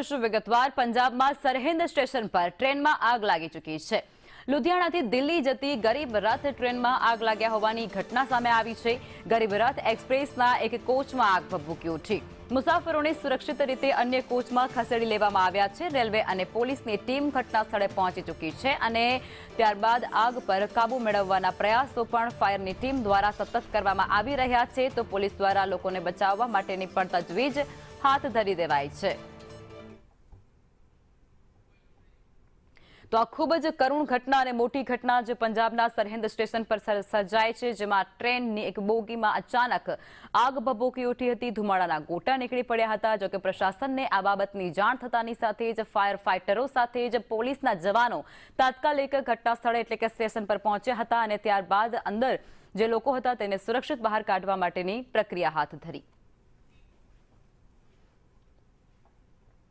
જોશું વિગતવાર। પંજાબમાં સરહિંદ સ્ટેશન પર ટ્રેનમાં આગ લાગી ચૂકી છે। લુધિયાણાથી દિલ્હી જતી ગરીબ રથ ટ્રેનમાં આગ લાગ્યા હોવાની ઘટના સામે આવી છે। ગરીબ રથ એક્સપ્રેસના એક કોચમાં આગ ભભૂકી ઉઠી। મુસાફરોને સુરક્ષિત રીતે અન્ય કોચમાં ખસેડી લેવામાં આવ્યા છે। રેલવે અને પોલીસની ટીમ ઘટના સ્થળે પહોંચી ચૂકી છે અને ત્યારબાદ આગ પર કાબુ મેળવવાના પ્રયાસો પણ ફાયરની ટીમ દ્વારા સતત કરવામાં આવી રહ્યા છે। તો પોલીસ દ્વારા લોકોને બચાવવા માટેની પણ તજવીજ હાથ ધરી દેવાઈ છે। તો આ ખૂબ જ કરુણ ઘટના અને મોટી ઘટના જે પંજાબના સરહિંદ સ્ટેશન પર સર્જાઈ છે, જેમાં ટ્રેનની એક બોગીમાં અચાનક આગ ભભૂકી ઉઠી હતી। ધુમાડાના ગોટા નીકળી પડ્યા હતા। જોકે પ્રશાસનને આ બાબતની જાણ થતાની સાથે જ ફાયર ફાઇટરો સાથે જ પોલીસના જવાનો તાત્કાલિક ઘટના સ્થળે એટલે કે સ્ટેશન પર પહોંચ્યા હતા અને ત્યારબાદ અંદર જે લોકો હતા તેને સુરક્ષિત બહાર કાઢવા માટેની પ્રક્રિયા હાથ ધરી।